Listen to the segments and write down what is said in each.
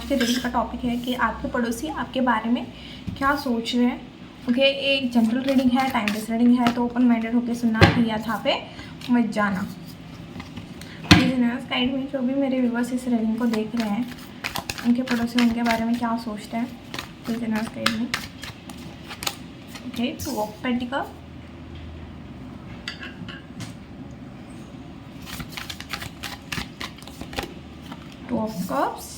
आज के रीडिंग का टॉपिक है कि आपके पड़ोसी आपके बारे में क्या सोच रहे हैं। ओके, एक जनरल रीडिंग है, टाइमलेस रीडिंग है, तो ओपन माइंडेड होकर सुनना, या था पे मत जाना। गाइड में जो भी मेरे व्यूवर्स इस रीडिंग को देख रहे हैं, उनके पड़ोसी उनके बारे में क्या सोचते हैं, बिजनेस गाइड में। Okay, two of pentacle, two of cups,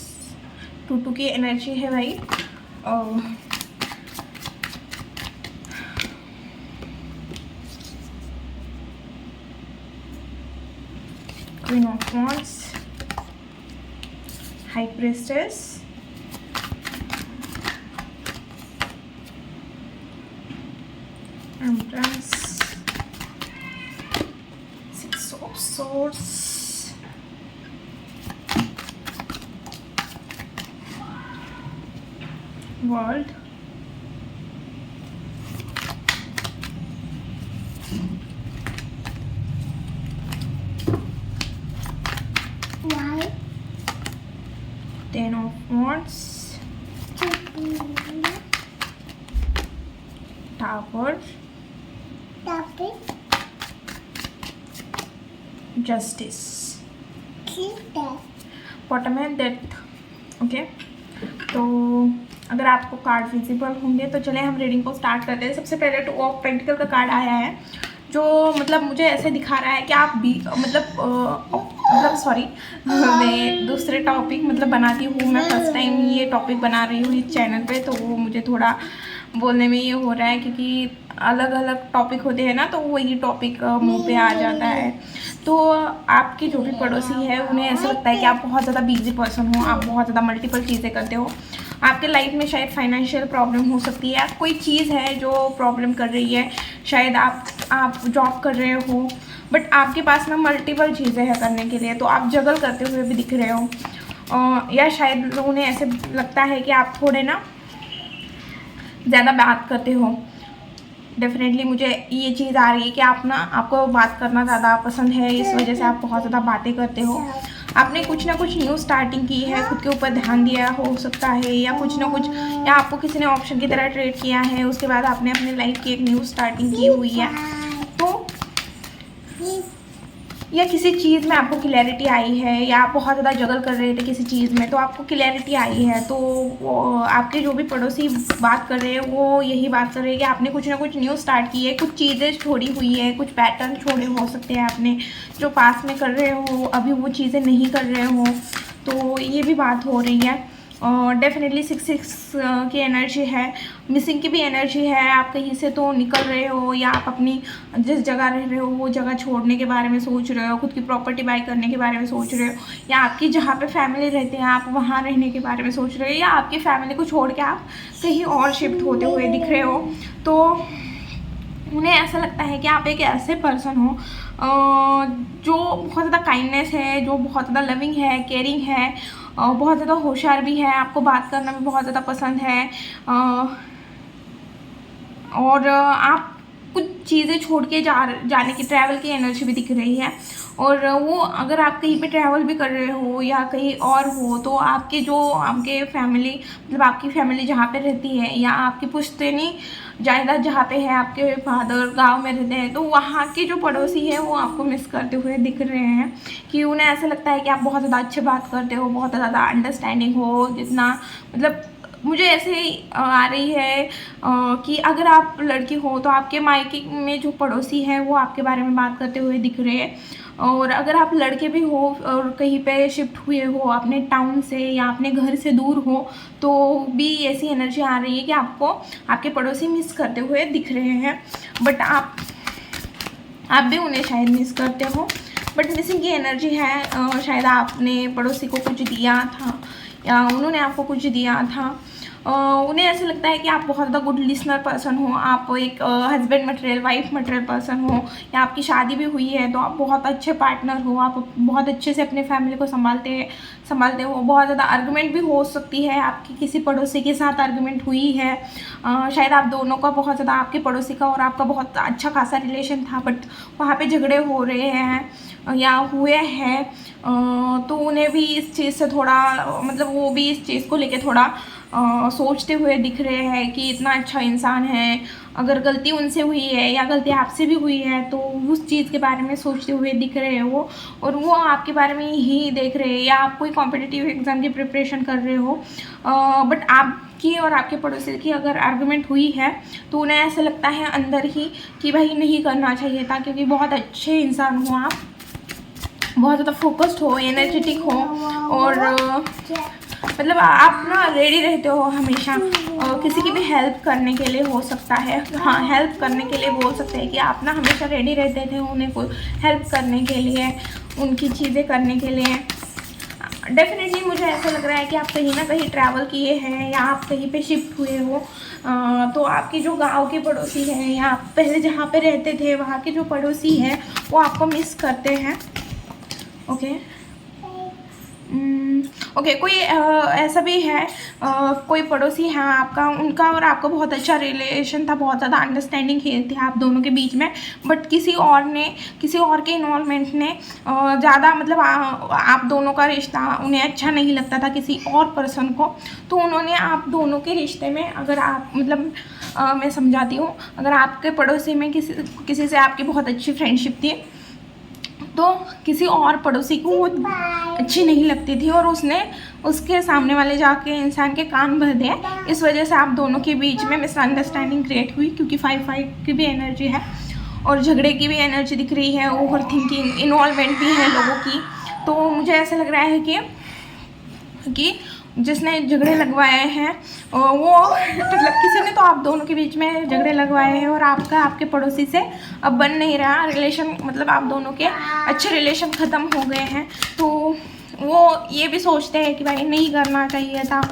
two की एनर्जी है भाई। Queen of wands, high priestess, empress, six of swords, world, ten of wands, tower, justice, bottom है डेथ। ओके, तो अगर आपको कार्ड विजिबल होंगे तो चले हम रीडिंग को स्टार्ट करते हैं। सबसे पहले टू ऑफ पेंटिकल का कार्ड आया है, जो मतलब मुझे ऐसे दिखा रहा है कि आप भी मतलब सॉरी, मैं दूसरे टॉपिक मतलब बनाती हूँ, मैं फर्स्ट टाइम ये टॉपिक बना रही हूँ इस चैनल पे, तो वो मुझे थोड़ा बोलने में ये हो रहा है, क्योंकि अलग अलग टॉपिक होते हैं ना, तो वही टॉपिक मुंह पे आ जाता है। तो आपके जो भी पड़ोसी है उन्हें ऐसा लगता है कि आप बहुत ज़्यादा बिजी पर्सन हो, आप बहुत ज़्यादा मल्टीपल चीज़ें करते हो। आपके लाइफ में शायद फाइनेंशियल प्रॉब्लम हो सकती है, कोई चीज़ है जो प्रॉब्लम कर रही है, शायद आप जॉब कर रहे हो, बट आपके पास ना मल्टीपल चीज़ें हैं करने के लिए, तो आप जगल करते हुए भी दिख रहे हो। या शायद उन्हें ऐसे लगता है कि आप थोड़े ना ज़्यादा बात करते हो। डेफिनेटली मुझे ये चीज़ आ रही है कि आपको बात करना ज़्यादा पसंद है, इस वजह से आप बहुत ज़्यादा बातें करते हो। आपने कुछ ना कुछ न्यू स्टार्टिंग की है, खुद के ऊपर ध्यान दिया हो सकता है, या कुछ ना कुछ, या आपको किसी ने ऑप्शन की तरह ट्रेड किया है, उसके बाद आपने अपनी लाइफ की एक न्यू स्टार्टिंग की हुई है, तो या किसी चीज़ में आपको क्लैरिटी आई है, या आप बहुत ज़्यादा जगल कर रहे थे किसी चीज़ में, तो आपको क्लैरिटी आई है। तो आपके जो भी पड़ोसी बात कर रहे हैं वो यही बात कर रहे हैं कि आपने कुछ ना कुछ न्यू स्टार्ट की है, कुछ चीज़ें छोड़ी हुई है, कुछ पैटर्न छोड़े हो सकते हैं आपने, जो पास में कर रहे हो अभी वो चीज़ें नहीं कर रहे हो, तो ये भी बात हो रही है। और डेफिनेटली 6 की एनर्जी है, मिसिंग की भी एनर्जी है। आप कहीं से तो निकल रहे हो, या आप अपनी जिस जगह रह रहे हो वो जगह छोड़ने के बारे में सोच रहे हो, खुद की प्रॉपर्टी बाय करने के बारे में सोच रहे हो, या आपकी जहाँ पे फैमिली रहते हैं आप वहाँ रहने के बारे में सोच रहे हो, या आपकी फैमिली को छोड़ के आप कहीं और शिफ्ट होते हुए दिख रहे हो। तो उन्हें ऐसा लगता है कि आप एक ऐसे पर्सन हो जो बहुत ज़्यादा काइंडनेस है, जो बहुत ज़्यादा लविंग है, केयरिंग है, बहुत ज़्यादा होशियार भी है, आपको बात करना भी बहुत ज़्यादा पसंद है, और आप कुछ चीज़ें छोड़ के जाने की ट्रैवल की एनर्जी भी दिख रही है। और वो अगर आप कहीं पे ट्रैवल भी कर रहे हो या कहीं और हो, तो आपके फैमिली मतलब आपकी फैमिली जहाँ पे रहती है, या आपकी पुश्तैनी जायदाद जहाँ पे है, आपके फादर गांव में रहते हैं, तो वहाँ के जो पड़ोसी है वो आपको मिस करते हुए दिख रहे हैं, कि उन्हें ऐसा लगता है कि आप बहुत ज़्यादा अच्छे बात करते हो, बहुत ज़्यादा अंडरस्टैंडिंग हो, जितना मतलब मुझे ऐसे ही आ रही है कि अगर आप लड़की हो तो आपके मायके में जो पड़ोसी हैं वो आपके बारे में बात करते हुए दिख रहे हैं, और अगर आप लड़के भी हो और कहीं पे शिफ्ट हुए हो अपने टाउन से या अपने घर से दूर हो, तो भी ऐसी एनर्जी आ रही है कि आपको आपके पड़ोसी मिस करते हुए दिख रहे हैं, बट आप भी उन्हें शायद मिस करते हो, बट मिसिंग की एनर्जी है। शायद आपने पड़ोसी को कुछ दिया था या उन्होंने आपको कुछ दिया था। उन्हें ऐसा लगता है कि आप बहुत ज़्यादा गुड लिसनर पर्सन हो, आप एक husband material wife material person हो, या आपकी शादी भी हुई है तो आप बहुत अच्छे पार्टनर हो, आप बहुत अच्छे से अपने फैमिली को संभालते हो। बहुत ज़्यादा आर्गुमेंट भी हो सकती है, आपकी किसी पड़ोसी के साथ आर्गुमेंट हुई है, शायद आप दोनों का बहुत ज़्यादा, आपके पड़ोसी का और आपका बहुत अच्छा खासा रिलेशन था, बट वहाँ पे झगड़े हो रहे हैं। या हुए हैं तो उन्हें भी इस चीज़ से थोड़ा मतलब वो भी इस चीज़ को लेके थोड़ा सोचते हुए दिख रहे हैं कि इतना अच्छा इंसान है, अगर गलती उनसे हुई है या गलती आपसे भी हुई है तो उस चीज़ के बारे में सोचते हुए दिख रहे हो, और वो आपके बारे में ही देख रहे हैं, या आप कोई कॉम्पिटिटिव एग्ज़ाम की प्रिपरेशन कर रहे हो बट आपकी और आपके पड़ोसी की अगर आर्गुमेंट हुई है तो उन्हें ऐसा लगता है अंदर ही कि भाई नहीं करना चाहिए था, क्योंकि बहुत अच्छे इंसान हो आप, बहुत ज़्यादा फोकस्ड हो, एनर्जेटिक हो, और मतलब आप ना रेडी रहते हो हमेशा किसी की भी हेल्प करने के लिए, हो सकता है हाँ हेल्प करने के लिए बोल सकते हैं कि आप ना हमेशा रेडी रहते थे उन्हें को हेल्प करने के लिए, उनकी चीज़ें करने के लिए। डेफिनेटली मुझे ऐसा लग रहा है कि आप कहीं ना कहीं ट्रैवल किए हैं या आप कहीं पे शिफ्ट हुए हो, तो आपके जो गांव के पड़ोसी हैं या आप पहले जहाँ पे रहते थे वहाँ के जो पड़ोसी हैं वो आपको मिस करते हैं। ओके ओके कोई ऐसा भी है कोई पड़ोसी है आपका, उनका और आपका बहुत अच्छा रिलेशन था, बहुत ज़्यादा अंडरस्टैंडिंग थी आप दोनों के बीच में, बट किसी और के इन्वॉल्वमेंट ने ज़्यादा मतलब आप दोनों का रिश्ता उन्हें अच्छा नहीं लगता था किसी और पर्सन को, तो उन्होंने आप दोनों के रिश्ते में, अगर आप मतलब मैं समझाती हूँ, अगर आपके पड़ोसी में किसी से आपकी बहुत अच्छी फ्रेंडशिप थी तो किसी और पड़ोसी को वो अच्छी नहीं लगती थी और उसने उसके सामने वाले जाके इंसान के कान भर दिए, इस वजह से आप दोनों के बीच में मिसअंडरस्टैंडिंग क्रिएट हुई, क्योंकि 5-5 की भी एनर्जी है और झगड़े की भी एनर्जी दिख रही है, ओवर थिंकिंग इन्वॉल्वमेंट भी है लोगों की। तो मुझे ऐसा लग रहा है कि जिसने झगड़े लगवाए हैं वो मतलब किसी ने तो आप दोनों के बीच में झगड़े लगवाए हैं और आपके पड़ोसी से अब बन नहीं रहा रिलेशन, मतलब आप दोनों के अच्छे रिलेशन ख़त्म हो गए हैं, तो वो ये भी सोचते हैं कि भाई नहीं करना चाहिए था,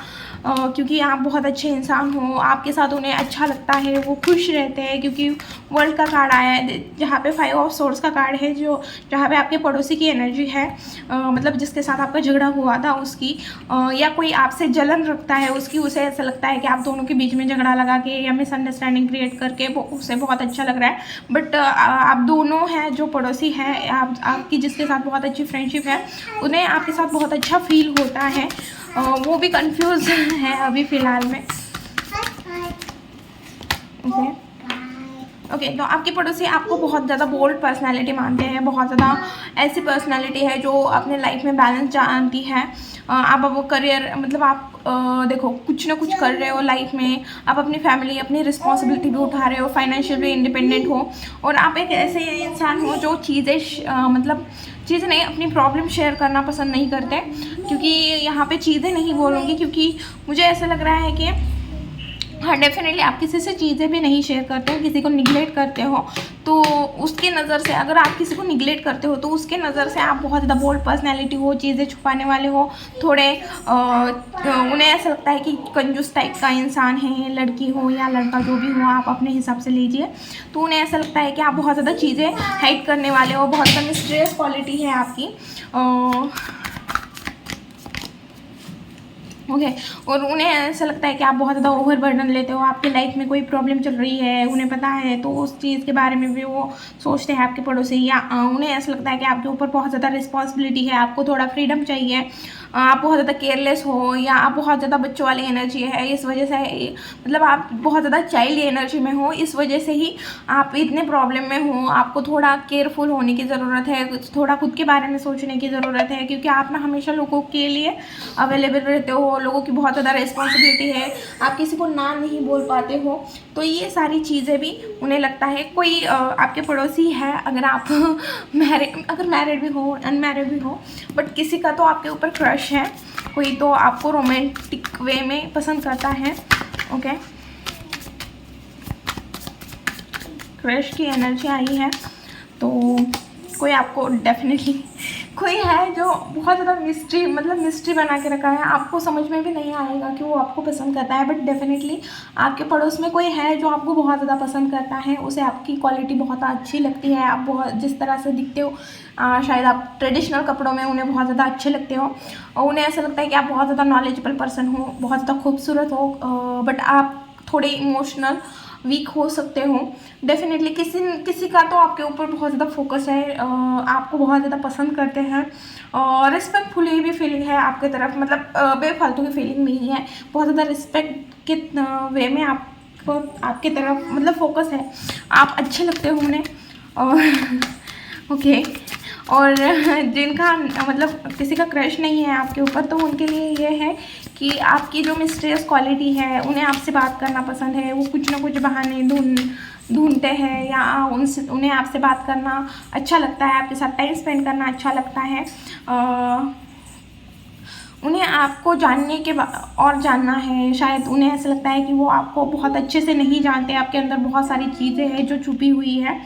क्योंकि आप बहुत अच्छे इंसान हो, आपके साथ उन्हें अच्छा लगता है, वो खुश रहते हैं, क्योंकि वर्ल्ड का कार्ड आया है जहाँ पे 5 ऑफ सोर्स का कार्ड है, जो जहाँ पे आपके पड़ोसी की एनर्जी है, मतलब जिसके साथ आपका झगड़ा हुआ था उसकी, या कोई आपसे जलन रखता है उसकी, उसे ऐसा लगता है कि आप दोनों के बीच में झगड़ा लगा के या मिसअंडरस्टैंडिंग क्रिएट करके वो उसे बहुत अच्छा लग रहा है, बट आप दोनों हैं जो पड़ोसी हैं, आपकी जिसके साथ बहुत अच्छी फ्रेंडशिप है, उन्हें आपके साथ बहुत अच्छा फील होता है, वो भी कंफ्यूज है अभी फ़िलहाल में। ओके तो आपके पड़ोसी आपको बहुत ज़्यादा बोल्ड पर्सनालिटी मानते हैं, बहुत ज़्यादा ऐसी पर्सनालिटी है जो अपने लाइफ में बैलेंस जानती है। आप वो करियर मतलब आप देखो कुछ ना कुछ कर रहे हो लाइफ में, आप अपनी फैमिली अपनी रिस्पॉन्सिबिलिटी भी उठा रहे हो, फाइनेंशियल भी इंडिपेंडेंट हो, और आप एक ऐसे इंसान हो जो चीज़ें नहीं, अपनी प्रॉब्लम शेयर करना पसंद नहीं करते, क्योंकि यहाँ पे चीज़ें नहीं बोलूँगी क्योंकि मुझे ऐसा लग रहा है कि हाँ डेफिनेटली आप किसी से चीज़ें भी नहीं शेयर करते हो, किसी को निगलेक्ट करते हो, तो उसके नज़र से अगर आप किसी को निगलेक्ट करते हो तो उसके नज़र से आप बहुत ज़्यादा बोल्ड पर्सनैलिटी हो, चीज़ें छुपाने वाले हो, थोड़े उन्हें ऐसा लगता है कि कंजूस टाइप का इंसान है, लड़की हो या लड़का जो भी हो आप अपने हिसाब से लीजिए, तो उन्हें ऐसा लगता है कि आप बहुत ज़्यादा चीज़ें हाइड करने वाले हो, बहुत ज़्यादा मिस्टीरियस क्वालिटी है आपकी। ओके और उन्हें ऐसा लगता है कि आप बहुत ज़्यादा ओवर बर्डन लेते हो, आपकी लाइफ में कोई प्रॉब्लम चल रही है उन्हें पता है, तो उस चीज़ के बारे में भी वो सोचते हैं आपके पड़ोसी, या उन्हें ऐसा लगता है कि आपके ऊपर बहुत ज़्यादा रिस्पॉन्सिबिलिटी है, आपको थोड़ा फ्रीडम चाहिए, आप बहुत ज़्यादा केयरलेस हो, या आप बहुत ज़्यादा बच्चों वाली एनर्जी है, इस वजह से मतलब आप बहुत ज़्यादा चाइल्ड एनर्जी में हो, इस वजह से ही आप इतने प्रॉब्लम में हो, आपको थोड़ा केयरफुल होने की ज़रूरत है, थोड़ा खुद के बारे में सोचने की ज़रूरत है, क्योंकि आप ना हमेशा लोगों के लिए अवेलेबल रहते हो, लोगों की बहुत ज़्यादा रिस्पॉन्सिबिलिटी है, आप किसी को ना नहीं बोल पाते हो, तो ये सारी चीज़ें भी उन्हें लगता है। कोई आपके पड़ोसी है, अगर आप अगर मैरिड भी हो अनमैरिड भी हो, बट किसी का तो आपके ऊपर क्रश है, कोई तो आपको रोमांटिक वे में पसंद करता है। ओके क्रश की एनर्जी आई है, तो कोई आपको डेफिनेटली कोई है जो बहुत ज़्यादा मिस्ट्री बना के रखा है, आपको समझ में भी नहीं आएगा कि वो आपको पसंद करता है, बट डेफिनेटली आपके पड़ोस में कोई है जो आपको बहुत ज़्यादा पसंद करता है, उसे आपकी क्वालिटी बहुत अच्छी लगती है, आप बहुत जिस तरह से दिखते हो, शायद आप ट्रेडिशनल कपड़ों में उन्हें बहुत ज़्यादा अच्छे लगते हो, और उन्हें ऐसा लगता है कि आप बहुत ज़्यादा नॉलेजेबल पर्सन हो, बहुत ज़्यादा खूबसूरत हो, बट आप थोड़े इमोशनल वीक हो सकते हो। डेफिनेटली किसी का तो आपके ऊपर बहुत ज़्यादा फोकस है, आपको बहुत ज़्यादा पसंद करते हैं और रिस्पेक्टफुली भी फीलिंग है आपके तरफ, मतलब बेफालतू की फीलिंग नहीं है, बहुत ज़्यादा रिस्पेक्ट के वे में आपको आपके तरफ मतलब फोकस है, आप अच्छे लगते हो उन्हें। और ओके और जिनका मतलब किसी का क्रश नहीं है आपके ऊपर, तो उनके लिए ये है कि आपकी जो मिस्टीरियस क्वालिटी है, उन्हें आपसे बात करना पसंद है, वो कुछ ना कुछ बहाने ढूंढते हैं या उन्हें आपसे बात करना अच्छा लगता है, आपके साथ टाइम स्पेंड करना अच्छा लगता है। उन्हें आपको जानने के और जानना है, शायद उन्हें ऐसा लगता है कि वो आपको बहुत अच्छे से नहीं जानते, आपके अंदर बहुत सारी चीज़ें हैं जो छुपी हुई है।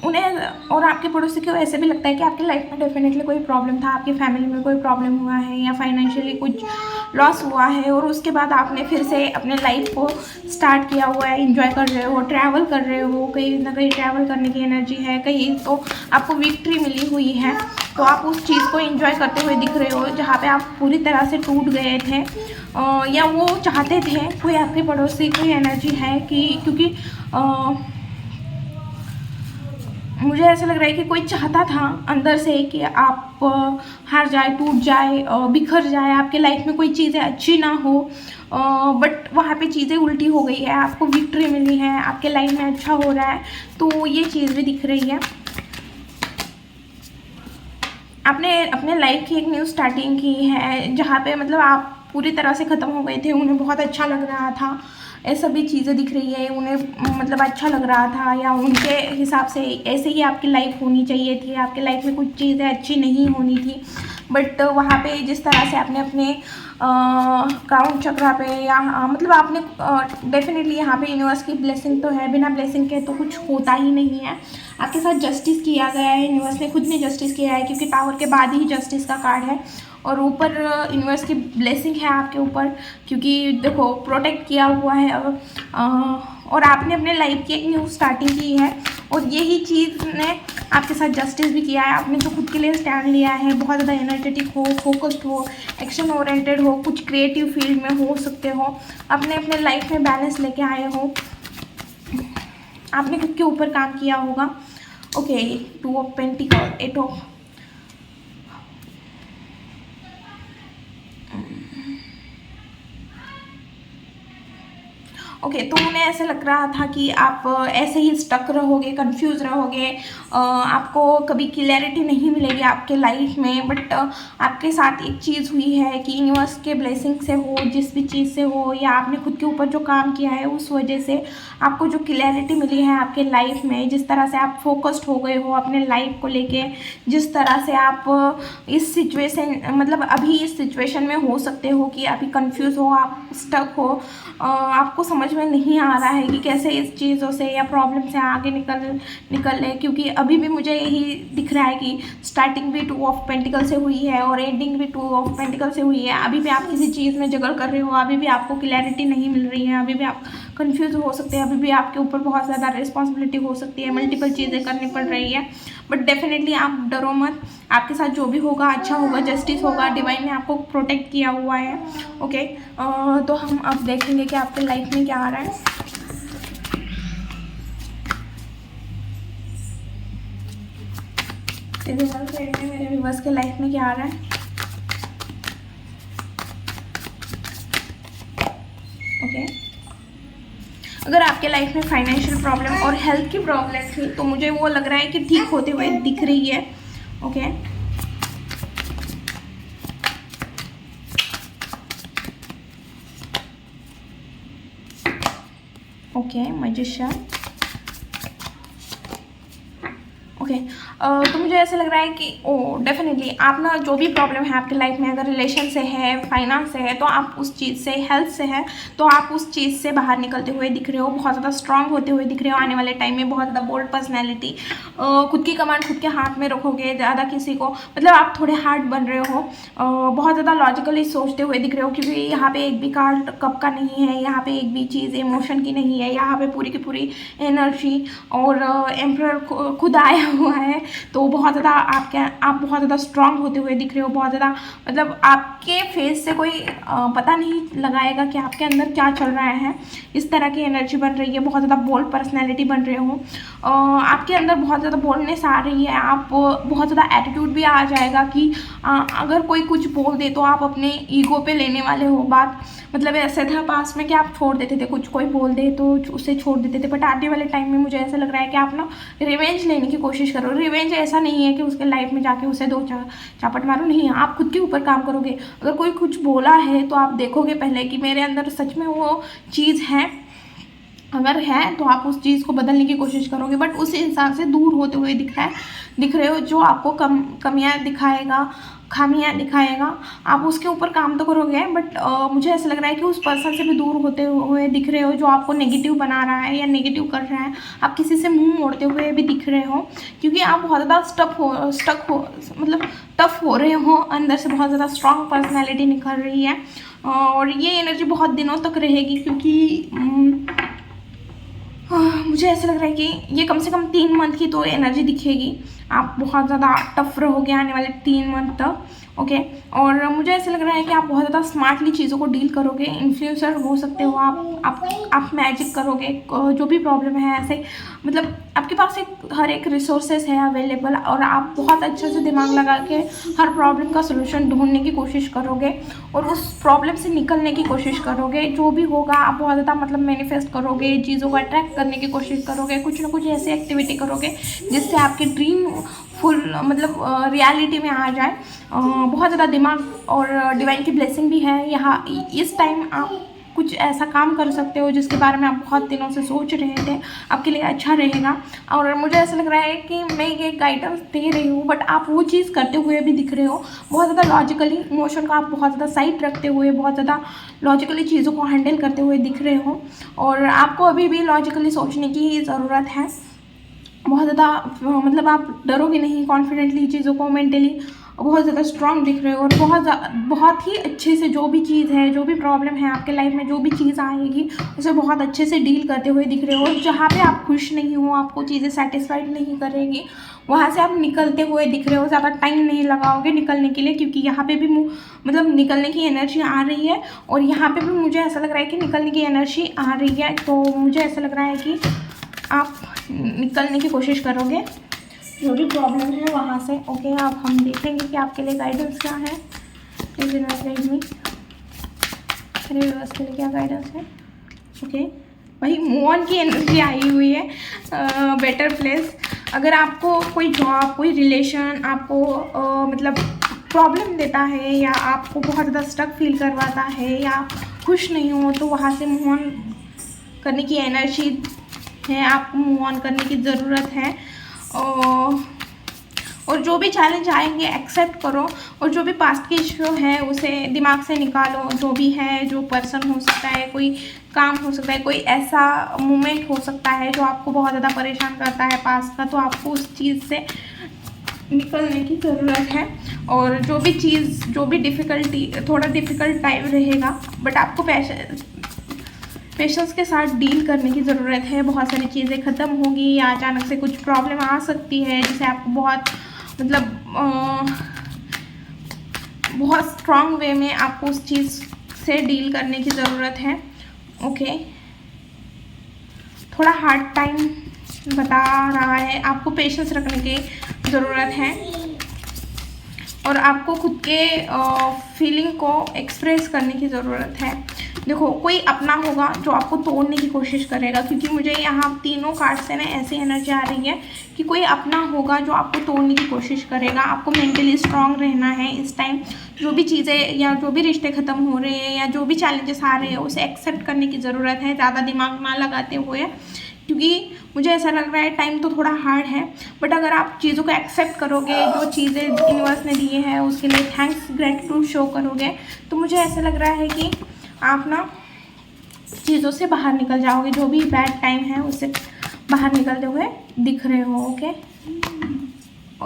उन्हें और आपके पड़ोसी को ऐसे भी लगता है कि आपकी लाइफ में डेफिनेटली कोई प्रॉब्लम था, आपकी फैमिली में कोई प्रॉब्लम हुआ है या फाइनेंशियली कुछ लॉस हुआ है, और उसके बाद आपने फिर से अपने लाइफ को स्टार्ट किया हुआ है, एंजॉय कर रहे हो, ट्रैवल कर रहे हो, कहीं ना कहीं ट्रैवल करने की एनर्जी है, कहीं तो आपको विक्ट्री मिली हुई है, तो आप उस चीज़ को एंजॉय करते हुए दिख रहे हो जहाँ पे आप पूरी तरह से टूट गए थे, या वो चाहते थे, कोई आपके पड़ोसी कोई एनर्जी है कि क्योंकि मुझे ऐसा लग रहा है कि कोई चाहता था अंदर से कि आप हार जाए, टूट जाए, बिखर जाए, आपके लाइफ में कोई चीज़ें अच्छी ना हो, बट वहाँ पे चीज़ें उल्टी हो गई है, आपको विक्ट्री मिली है, आपके लाइफ में अच्छा हो रहा है, तो ये चीज़ भी दिख रही है। आपने अपने लाइफ की एक न्यू स्टार्टिंग की है जहाँ पे मतलब आप पूरी तरह से ख़त्म हो गए थे, उन्हें बहुत अच्छा लग रहा था, ये सभी चीज़ें दिख रही है, उन्हें मतलब अच्छा लग रहा था या उनके हिसाब से ऐसे ही आपकी लाइफ होनी चाहिए थी, आपकी लाइफ में कुछ चीज़ें अच्छी नहीं होनी थी, बट वहाँ पे जिस तरह से आपने अपने क्राउन चक्रा पे या मतलब आपने डेफिनेटली यहाँ पे यूनिवर्स की ब्लेसिंग तो है, बिना ब्लेसिंग के तो कुछ होता ही नहीं है, आपके साथ जस्टिस किया गया है, यूनिवर्स ने खुद ने जस्टिस किया है, क्योंकि टावर के बाद ही जस्टिस का कार्ड है, और ऊपर यूनिवर्स की ब्लेसिंग है आपके ऊपर, क्योंकि देखो प्रोटेक्ट किया हुआ है, और आपने अपने लाइफ की एक न्यू स्टार्टिंग की है, और यही चीज़ ने आपके साथ जस्टिस भी किया है, आपने तो खुद के लिए स्टैंड लिया है, बहुत ज़्यादा एनर्जेटिक हो, फोकस्ड हो, एक्शन ओरिएंटेड हो, कुछ क्रिएटिव फील्ड में हो सकते हो, आपने अपने लाइफ में बैलेंस लेके आए हो, आपने खुद के ऊपर काम किया होगा। Okay, 2 of pentacle, 8 of okay तो उन्हें ऐसे लग रहा था कि आप ऐसे ही स्टक रहोगे, कंफ्यूज रहोगे, आपको कभी क्लैरिटी नहीं मिलेगी आपके लाइफ में, बट आपके साथ एक चीज़ हुई है कि यूनिवर्स के ब्लेसिंग से हो, जिस भी चीज़ से हो, या आपने खुद के ऊपर जो काम किया है उस वजह से आपको जो क्लैरिटी मिली है आपके लाइफ में, जिस तरह से आप फोकस्ड हो गए हो अपने लाइफ को लेके, जिस तरह से आप इस सिचुएशन मतलब अभी इस सिचुएशन में हो सकते हो कि अभी कंफ्यूज हो, आप स्टक हो, आपको समझ में नहीं आ रहा है कि कैसे इस चीज़ों से या प्रॉब्लम से आगे निकल ले, क्योंकि अभी भी मुझे यही दिख रहा है कि स्टार्टिंग भी 2 ऑफ पेंटिकल से हुई है और एंडिंग भी 2 ऑफ पेंटिकल से हुई है, अभी भी आप किसी चीज़ में जगल कर रहे हो, अभी भी आपको क्लैरिटी नहीं मिल रही है, अभी भी आप कंफ्यूज हो सकते हैं, अभी भी आपके ऊपर बहुत ज़्यादा रिस्पॉन्सिबिलिटी हो सकती है, मल्टीपल चीज़ें करनी पड़ रही है, बट डेफिनेटली आप डरो मत, आपके साथ जो भी होगा अच्छा होगा, जस्टिस होगा, डिवाइन ने आपको प्रोटेक्ट किया हुआ है। ओके तो हम अब देखेंगे कि आपके लाइफ में क्या आ रहा है। मेरे व्यूअर्स के लाइफ में क्या आ रहा है। ओके अगर आपके लाइफ में फाइनेंशियल प्रॉब्लम और हेल्थ की प्रॉब्लम थी तो मुझे वो लग रहा है कि ठीक होते हुए दिख रही है। Okay okay magician. ओके तो मुझे ऐसा लग रहा है कि डेफिनेटली आप ना जो भी प्रॉब्लम है आपकी लाइफ में, अगर रिलेशन से है, फाइनेंस से है, तो आप उस चीज़ से, हेल्थ से है तो आप उस चीज़ से बाहर निकलते हुए दिख रहे हो, बहुत ज़्यादा स्ट्रांग होते हुए दिख रहे हो आने वाले टाइम में, बहुत ज़्यादा बोल्ड पर्सनैलिटी, खुद की कमांड खुद के हाथ में रखोगे, ज़्यादा किसी को मतलब आप थोड़े हार्ड बन रहे हो, बहुत ज़्यादा लॉजिकली सोचते हुए दिख रहे हो, क्योंकि यहाँ पे एक भी कार्ड कप का नहीं है, यहाँ पे एक भी चीज़ इमोशन की नहीं है, यहाँ पे पूरी की पूरी एनर्जी और एम्परर खुद आया हुआ है, तो बहुत ज़्यादा आप बहुत ज़्यादा स्ट्रांग होते हुए दिख रहे हो, बहुत ज़्यादा मतलब आपके फेस से कोई पता नहीं लगाएगा कि आपके अंदर क्या चल रहा है। इस तरह की एनर्जी बन रही है, बहुत ज़्यादा बोल्ड पर्सनैलिटी बन रहे हो, आपके अंदर बहुत ज़्यादा बोल्डनेस आ रही है, आप बहुत ज़्यादा एटीट्यूड भी आ जाएगा कि अगर कोई कुछ बोल दे तो आप अपने ईगो पे लेने वाले हो बात। मतलब ऐसे था पास में कि आप छोड़ देते थे, कुछ कोई बोल दे तो उसे छोड़ देते थे, बट आने वाले टाइम में मुझे ऐसा लग रहा है कि आप ना रिवेंज लेने की कोशिश करो। रिवेंज ऐसा नहीं है कि उसके लाइफ में जाके उसे दो चापट मारो, नहीं, आप खुद के ऊपर काम करोगे। अगर कोई कुछ बोला है तो आप देखोगे पहले कि मेरे अंदर सच में वो चीज़ है, अगर है तो आप उस चीज़ को बदलने की कोशिश करोगे, बट उस इंसान से दूर होते हुए दिख रहे हो जो आपको कमियां दिखाएगा, खामियां दिखाएगा। आप उसके ऊपर काम तो करोगे, बट मुझे ऐसा लग रहा है कि उस पर्सन से भी दूर होते हुए दिख रहे हो जो आपको नेगेटिव बना रहा है या नेगेटिव कर रहा है। आप किसी से मुंह मोड़ते हुए भी दिख रहे हो, क्योंकि आप बहुत ज़्यादा स्टक हो मतलब टफ हो रहे हो, अंदर से बहुत ज़्यादा स्ट्रांग पर्सनैलिटी निकल रही है, और ये एनर्जी बहुत दिनों तक रहेगी, क्योंकि मुझे ऐसा लग रहा है कि ये कम से कम 3 मंथ की तो एनर्जी दिखेगी। आप बहुत ज़्यादा टफ रहोगे आने वाले 3 मंथ तक, ओके। और मुझे ऐसा लग रहा है कि आप बहुत ज़्यादा स्मार्टली चीज़ों को डील करोगे, इन्फ्लुएंसर हो सकते हो आप मैजिक करोगे, जो भी प्रॉब्लम है ऐसे, मतलब आपके पास हर एक रिसोर्सेज है अवेलेबल, और आप बहुत अच्छे से दिमाग लगा के हर प्रॉब्लम का सोल्यूशन ढूंढने की कोशिश करोगे और उस प्रॉब्लम से निकलने की कोशिश करोगे। जो भी होगा आप बहुत ज़्यादा मतलब मैनिफेस्ट करोगे, चीज़ों को अट्रैक्ट करने की कोशिश करोगे, कुछ ना कुछ ऐसी एक्टिविटी करोगे जिससे आपके ड्रीम फुल मतलब रियलिटी में आ जाए। बहुत ज़्यादा दिमाग और डिवाइन की ब्लेसिंग भी है यहाँ। इस टाइम आप कुछ ऐसा काम कर सकते हो जिसके बारे में आप बहुत दिनों से सोच रहे थे, आपके लिए अच्छा रहेगा। और मुझे ऐसा लग रहा है कि मैं ये गाइडेंस दे रही हूँ, बट आप वो चीज़ करते हुए भी दिख रहे हो, बहुत ज़्यादा लॉजिकली इमोशन का आप बहुत ज़्यादा साइड रखते हुए, बहुत ज़्यादा लॉजिकली चीज़ों को हैंडल करते हुए दिख रहे हो, और आपको अभी भी लॉजिकली सोचने की ज़रूरत है। बहुत ज़्यादा मतलब आप डरोगे नहीं, कॉन्फिडेंटली चीज़ों को मेंटली बहुत ज़्यादा स्ट्रांग दिख रहे हो, और बहुत ही अच्छे से जो भी चीज़ है, जो भी प्रॉब्लम है आपके लाइफ में, जो भी चीज़ आएगी उसे बहुत अच्छे से डील करते हुए दिख रहे हो। जहाँ पे आप खुश नहीं हो, आपको चीज़ें सेटिस्फाइड नहीं करेगी, वहाँ से आप निकलते हुए दिख रहे हो। ज़्यादा टाइम नहीं लगाओगे निकलने के लिए, क्योंकि यहाँ पे भी मतलब निकलने की एनर्जी आ रही है, और यहाँ पे भी मुझे ऐसा लग रहा है कि निकलने की एनर्जी आ रही है। तो मुझे ऐसा लग रहा है कि आप निकलने की कोशिश करोगे जो भी प्रॉब्लम है वहाँ से, ओके। अब हम देखेंगे कि आपके लिए गाइडेंस क्या है। प्लीज गाइड मी, मेरे व्यूअर्स के लिए क्या गाइडेंस है, ओके। वही मूव ऑन की एनर्जी आई हुई है, बेटर प्लेस। अगर आपको कोई जॉब, कोई रिलेशन आपको मतलब प्रॉब्लम देता है, या आपको बहुत ज़्यादा स्टक फील करवाता है, या खुश नहीं हो, तो वहाँ से मूव ऑन करने की एनर्जी है, आपको मूव ऑन करने की ज़रूरत है। और जो भी चैलेंज आएंगे एक्सेप्ट करो, और जो भी पास्ट की इश्यू है उसे दिमाग से निकालो। जो भी है, जो पर्सन हो सकता है, कोई काम हो सकता है, कोई ऐसा मोमेंट हो सकता है जो आपको बहुत ज़्यादा परेशान करता है पास्ट का, तो आपको उस चीज़ से निकलने की ज़रूरत है। और जो भी चीज़, जो भी डिफ़िकल्टी, थोड़ा डिफ़िकल्ट टाइम रहेगा, बट आपको पेशेंस के साथ डील करने की ज़रूरत है। बहुत सारी चीज़ें ख़त्म होंगी, या अचानक से कुछ प्रॉब्लम आ सकती है जिसे आपको बहुत मतलब बहुत स्ट्रॉन्ग वे में आपको उस चीज़ से डील करने की ज़रूरत है, ओके। थोड़ा हार्ड टाइम बता रहा है, आपको पेशेंस रखने की ज़रूरत है, और आपको खुद के फीलिंग को एक्सप्रेस करने की ज़रूरत है। देखो, कोई अपना होगा जो आपको तोड़ने की कोशिश करेगा, क्योंकि मुझे यहाँ तीनों कार्ड से ना ऐसी एनर्जी आ रही है कि कोई अपना होगा जो आपको तोड़ने की कोशिश करेगा। आपको मेंटली स्ट्रांग रहना है इस टाइम। जो भी चीज़ें या जो भी रिश्ते ख़त्म हो रहे हैं, या जो भी चैलेंजेस आ रहे हैं, उसे एक्सेप्ट करने की ज़रूरत है, ज़्यादा दिमाग ना लगाते हुए। क्योंकि मुझे ऐसा लग रहा है टाइम तो थोड़ा हार्ड है, बट अगर आप चीज़ों को एक्सेप्ट करोगे, जो चीज़ें यूनिवर्स ने दी है उसके लिए थैंक्स, ग्रेटिट्यूड शो करोगे, तो मुझे ऐसा लग रहा है कि आप ना चीज़ों से बाहर निकल जाओगे। जो भी बैड टाइम है उससे बाहर निकलते हुए दिख रहे हो, ओके।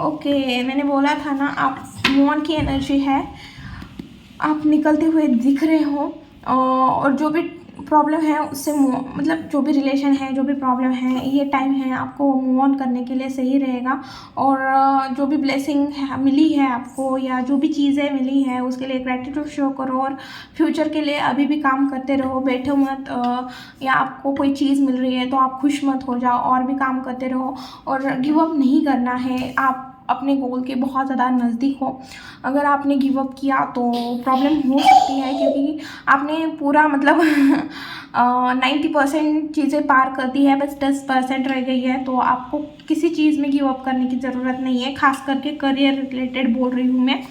ओके, मैंने बोला था ना, आप मूव ऑन की एनर्जी है, आप निकलते हुए दिख रहे हो, और जो भी प्रॉब्लम है उससे मतलब जो भी रिलेशन है, जो भी प्रॉब्लम है, ये टाइम है आपको मूव ऑन करने के लिए सही रहेगा। और जो भी ब्लेसिंग मिली है आपको या जो भी चीज़ें मिली है उसके लिए ग्रैटिट्यूड शो करो और फ्यूचर के लिए अभी भी काम करते रहो, बैठो मत। या आपको कोई चीज़ मिल रही है तो आप खुश मत हो जाओ, और भी काम करते रहो और गिव अप नहीं करना है। आप अपने गोल के बहुत ज़्यादा नज़दीक हो। अगर आपने गिव अप किया तो प्रॉब्लम हो सकती है, क्योंकि आपने पूरा मतलब 90% चीज़ें पार कर दी है, बस 10% रह गई है। तो आपको किसी चीज़ में गिव अप करने की ज़रूरत नहीं है, खास करके करियर रिलेटेड बोल रही हूँ मैं।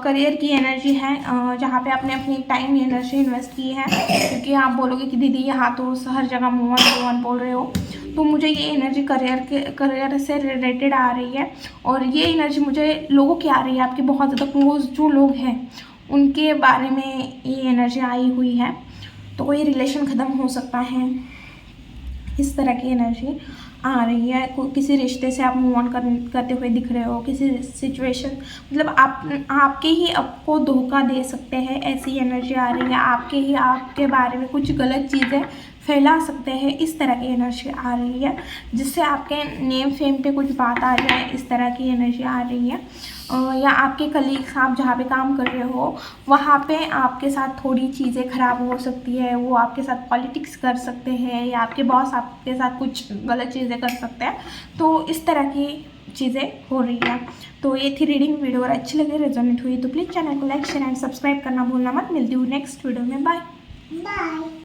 करियर की एनर्जी है, जहाँ पे आपने अपनी टाइम एनर्जी इन्वेस्ट की है। क्योंकि आप बोलोगे कि दीदी यहाँ तो हर जगह मूव ऑन बोल रहे हो, तो मुझे ये एनर्जी करियर से रिलेटेड आ रही है। और ये एनर्जी मुझे लोगों की आ रही है, आपके बहुत ज़्यादा क्लोज जो लोग हैं उनके बारे में ये एनर्जी आई हुई है। तो कोई रिलेशन ख़त्म हो सकता है, इस तरह की एनर्जी आ रही है। किसी रिश्ते से आप मूव ऑन करते हुए दिख रहे हो, किसी सिचुएशन मतलब आपके ही आपको धोखा दे सकते हैं, ऐसी एनर्जी आ रही है। आपके ही आपके बारे में कुछ गलत चीज़ें फैला सकते हैं, इस तरह की एनर्जी आ रही है, जिससे आपके नेम फेम पे कुछ बात आ जाए, इस तरह की एनर्जी आ रही है। या आपके कलीग्स, आप जहाँ पे काम कर रहे हो वहाँ पे आपके साथ थोड़ी चीज़ें ख़राब हो सकती है, वो आपके साथ पॉलिटिक्स कर सकते हैं, या आपके बॉस आपके साथ कुछ गलत चीज़ें कर सकते हैं। तो इस तरह की चीज़ें हो रही है। तो ये थी रीडिंग वीडियो, और अच्छी लगी, रेजोनेट हुई तो प्लीज़ चैनल को लाइक शेयर एंड सब्सक्राइब करना भूलना मत। मिलती हूँ नेक्स्ट वीडियो में, बाय बाय।